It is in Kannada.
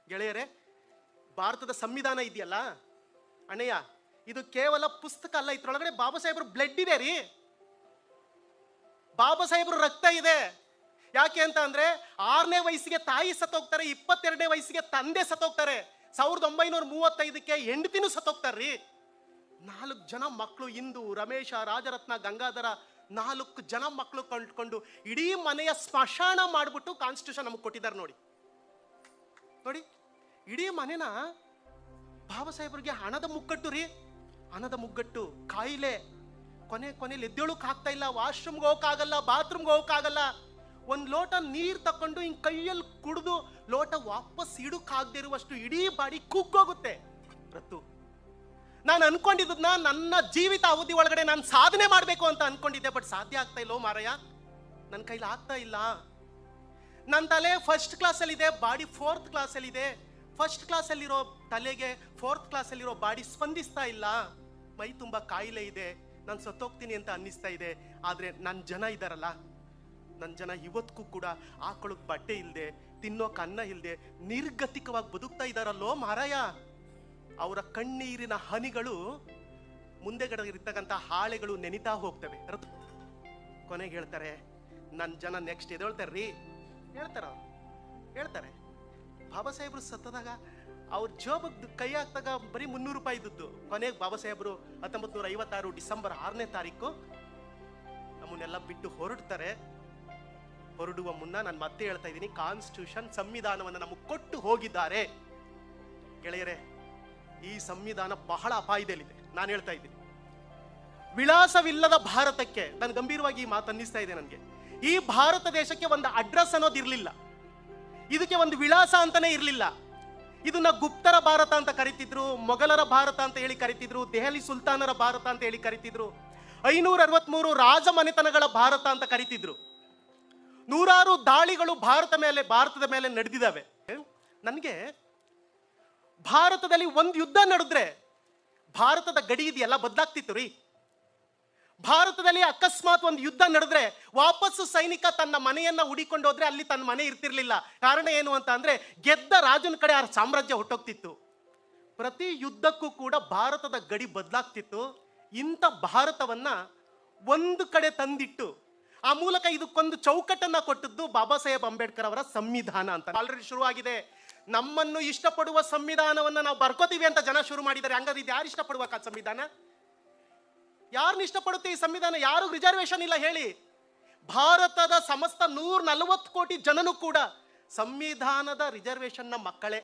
ಗೆಳೆಯರೇ, ಭಾರತದ ಸಂವಿಧಾನ ಇದೆಯಲ್ಲ ಅಣ್ಣಯ್ಯ, ಇದು ಕೇವಲ ಪುಸ್ತಕ ಅಲ್ಲ. ಇದ್ರೊಳಗಡೆ ಬಾಬಾ ಸಾಹೇಬ್ರ ಬ್ಲಡ್ ಇದೆ ರೀ. ಬಾಬಾ ಸಾಹೇಬ್ರ ರಕ್ತ ಇದೆ. ಯಾಕೆ ಅಂತ ಅಂದ್ರೆ 6ನೇ ವಯಸ್ಸಿಗೆ ತಾಯಿ ಸತ್ತೋಗ್ತಾರೆ, 22ನೇ ವಯಸ್ಸಿಗೆ ತಂದೆ ಸತ್ತೋಗ್ತಾರೆ, 1935ಕ್ಕೆ ಹೆಂಡತಿನೂ ಸತ್ತೋಗ್ತಾರ್ರಿ. 4 ಜನ ಮಕ್ಕಳು, ಇಂದು, ರಮೇಶ, ರಾಜರತ್ನ, ಗಂಗಾಧರ, 4 ಜನ ಮಕ್ಕಳು ಕಂಡುಕೊಂಡು ಇಡೀ ಮನೆಯ ಸ್ಮಶಾನ ಮಾಡಿಬಿಟ್ಟು ಕಾನ್ಸ್ಟಿಟ್ಯೂಷನ್ ನಮಗೆ ಕೊಟ್ಟಿದ್ದಾರೆ. ನೋಡಿ ನೋಡಿ, ಇಡೀ ಮನೆನ ಬಾಬಾ ಸಾಹೇಬ್ರಿಗೆ ಹಣದ ಮುಗ್ಗಟ್ಟು ರೀ, ಹಣದ ಮುಗ್ಗಟ್ಟು, ಕಾಯಿಲೆ, ಕೊನೆಯಲ್ಲಿ ಎದ್ದೇಳಕ್ ಆಗ್ತಾ ಇಲ್ಲ, ವಾಶ್ರೂಮ್ಗೆ ಹೋಗಕ್ಕಾಗಲ್ಲ, ಬಾತ್ರೂಮ್ಗೆ ಹೋಗಕ್ಕಾಗಲ್ಲ. ಒಂದು ಲೋಟ ನೀರು ತಕೊಂಡು ಹಿಂಗೆ ಕೈಯಲ್ಲಿ ಕುಡಿದು ಲೋಟ ವಾಪಸ್ ಇಡಕ್ಕಾಗದೇ ಇರುವಷ್ಟು ಇಡೀ ಬಾಡಿ ಕುಗ್ಗೋಗುತ್ತೆ. ರತ್ತು, ನಾನು ಅನ್ಕೊಂಡಿದ್ದನ್ನ ನನ್ನ ಜೀವಿತ ಅವಧಿ ಒಳಗಡೆ ನಾನು ಸಾಧನೆ ಮಾಡಬೇಕು ಅಂತ ಅನ್ಕೊಂಡಿದ್ದೆ. ಬಟ್ ಸಾಧ್ಯ ಆಗ್ತಾ ಇಲ್ಲೋ ಮಾರಾಯ, ನನ್ನ ಕೈಲಿ ಆಗ್ತಾ ಇಲ್ಲ. ನನ್ನ ತಲೆ ಫಸ್ಟ್ ಕ್ಲಾಸಲ್ಲಿದೆ, ಬಾಡಿ 4th ಕ್ಲಾಸಲ್ಲಿದೆ. ಫಸ್ಟ್ ಕ್ಲಾಸಲ್ಲಿರೋ ತಲೆಗೆ 4th ಕ್ಲಾಸಲ್ಲಿರೋ ಬಾಡಿ ಸ್ಪಂದಿಸ್ತಾ ಇಲ್ಲ. ಮೈ ತುಂಬ ಕಾಯಿಲೆ ಇದೆ, ನಾನು ಸತ್ತೋಗ್ತೀನಿ ಅಂತ ಅನ್ನಿಸ್ತಾ ಇದೆ. ಆದರೆ ನನ್ನ ಜನ ಇದ್ದಾರಲ್ಲ, ನನ್ನ ಜನ ಇವತ್ತಿಗೂ ಕೂಡ ಹಾಕೊಳ್ಳೋಕೆ ಬಟ್ಟೆ ಇಲ್ಲದೆ, ತಿನ್ನೋಕೆ ಅನ್ನ ಇಲ್ಲದೆ ನಿರ್ಗತಿಕವಾಗಿ ಬದುಕ್ತಾ ಇದ್ದಾರಲ್ಲೋ ಮಾರಾಯ. ಅವರ ಕಣ್ಣೀರಿನ ಹನಿಗಳು ಮುಂದೆಗಡೆ ಇರ್ತಕ್ಕಂಥ ಹಾಳೆಗಳು ನೆನಿತಾ ಹೋಗ್ತವೆ. ಕೊನೆಗೆ ಹೇಳ್ತಾರೆ, ನನ್ನ ಜನ ನೆಕ್ಸ್ಟ್ ಎದ್ದೇಳ್ತಾರ್ರಿ. ಹೇಳ್ತಾರೆ ಬಾಬಾ ಸಾಹೇಬ್ರು ಸತ್ತದಾಗ ಅವ್ರ ಜೋಬಕ್ಕೆ ಕೈ ಹಾಕ್ದಾಗ ಬರೀ 300 ರೂಪಾಯಿ ಇದ್ದದ್ದು. ಕೊನೆಗೆ ಬಾಬಾ ಸಾಹೇಬ್ರು 1956 ಡಿಸೆಂಬರ್ 6ನೇ ತಾರೀಕು ನಮ್ಮನ್ನೆಲ್ಲ ಬಿಟ್ಟು ಹೊರಡ್ತಾರೆ. ಹೊರಡುವ ಮುನ್ನ ನಾನು ಮತ್ತೆ ಹೇಳ್ತಾ ಇದ್ದೀನಿ, ಕಾನ್ಸ್ಟಿಟ್ಯೂಷನ್, ಸಂವಿಧಾನವನ್ನು ನಮಗೆ ಕೊಟ್ಟು ಹೋಗಿದ್ದಾರೆ. ಗೆಳೆಯರೇ, ಈ ಸಂವಿಧಾನ ಬಹಳ ಅಪಾಯದಲ್ಲಿದೆ. ನಾನು ಹೇಳ್ತಾ ಇದ್ದೀನಿ, ವಿಳಾಸವಿಲ್ಲದ ಭಾರತಕ್ಕೆ, ನಾನು ಗಂಭೀರವಾಗಿ ಈ ಮಾತು ಅನ್ನಿಸ್ತಾ ಇದೆ ನನಗೆ. ಈ ಭಾರತ ದೇಶಕ್ಕೆ ಒಂದು ಅಡ್ರೆಸ್ ಅನ್ನೋದು ಇರಲಿಲ್ಲ, ಇದಕ್ಕೆ ಒಂದು ವಿಳಾಸ ಅಂತಾನೆ ಇರಲಿಲ್ಲ. ಇದನ್ನ ಗುಪ್ತರ ಭಾರತ ಅಂತ ಕರಿತಿದ್ರು, ಮೊಘಲರ ಭಾರತ ಅಂತ ಹೇಳಿ ಕರಿತಿದ್ರು, ದೆಹಲಿ ಸುಲ್ತಾನರ ಭಾರತ ಅಂತ ಹೇಳಿ ಕರಿತಿದ್ರು, 563 ರಾಜ ಮನೆತನಗಳ ಭಾರತ ಅಂತ ಕರಿತಿದ್ರು. ನೂರಾರು ದಾಳಿಗಳು ಭಾರತದ ಮೇಲೆ ನಡೆದಿದ್ದಾವೆ. ನನಗೆ ಭಾರತದಲ್ಲಿ ಒಂದು ಯುದ್ಧ ನಡೆದ್ರೆ ಭಾರತದ ಗಡಿ ಇದೆಯಲ್ಲ ಬದಲಾಗ್ತಿತ್ತು ರೀ. ಭಾರತದಲ್ಲಿ ಅಕಸ್ಮಾತ್ ಒಂದು ಯುದ್ಧ ನಡೆದ್ರೆ ವಾಪಸ್ಸು ಸೈನಿಕ ತನ್ನ ಮನೆಯನ್ನ ಹುಡಿಕೊಂಡು ಹೋದ್ರೆ ಅಲ್ಲಿ ತನ್ನ ಮನೆ ಇರ್ತಿರ್ಲಿಲ್ಲ. ಕಾರಣ ಏನು ಅಂತ ಅಂದ್ರೆ ಗೆದ್ದ ರಾಜನ ಕಡೆ ಆ ಸಾಮ್ರಾಜ್ಯ ಹೊಟ್ಟೋಗ್ತಿತ್ತು. ಪ್ರತಿ ಯುದ್ಧಕ್ಕೂ ಕೂಡ ಭಾರತದ ಗಡಿ ಬದಲಾಗ್ತಿತ್ತು. ಇಂಥ ಭಾರತವನ್ನ ಒಂದು ಕಡೆ ತಂದಿಟ್ಟು ಆ ಮೂಲಕ ಇದಕ್ಕೊಂದು ಚೌಕಟ್ಟನ್ನ ಕೊಟ್ಟದ್ದು ಬಾಬಾ ಸಾಹೇಬ್ ಅಂಬೇಡ್ಕರ್ ಅವರ ಸಂವಿಧಾನ ಅಂತ. ಆಲ್ರೆಡಿ ಶುರುವಾಗಿದೆ. ನಮ್ಮನ್ನು ಇಷ್ಟಪಡುವ ಸಂವಿಧಾನವನ್ನ ನಾವು ಬರ್ಕೋತೀವಿ ಅಂತ ಜನ ಶುರು ಮಾಡಿದ್ದಾರೆ. ಹಂಗಾದ್ರೆ ಇದು ಯಾರು ಇಷ್ಟಪಡುವ ಸಂವಿಧಾನ? ಯಾರನ್ನ ಇಷ್ಟಪಡುತ್ತೆ ಈ ಸಂವಿಧಾನ? ಯಾರು ರಿಸರ್ವೇಶನ್ ಇಲ್ಲ ಹೇಳಿ. ಭಾರತದ ಸಮಸ್ತ 140 ಕೋಟಿ ಜನನು ಕೂಡ ಸಂವಿಧಾನದ ರಿಸರ್ವೇಶನ್ನ ಮಕ್ಕಳೇ.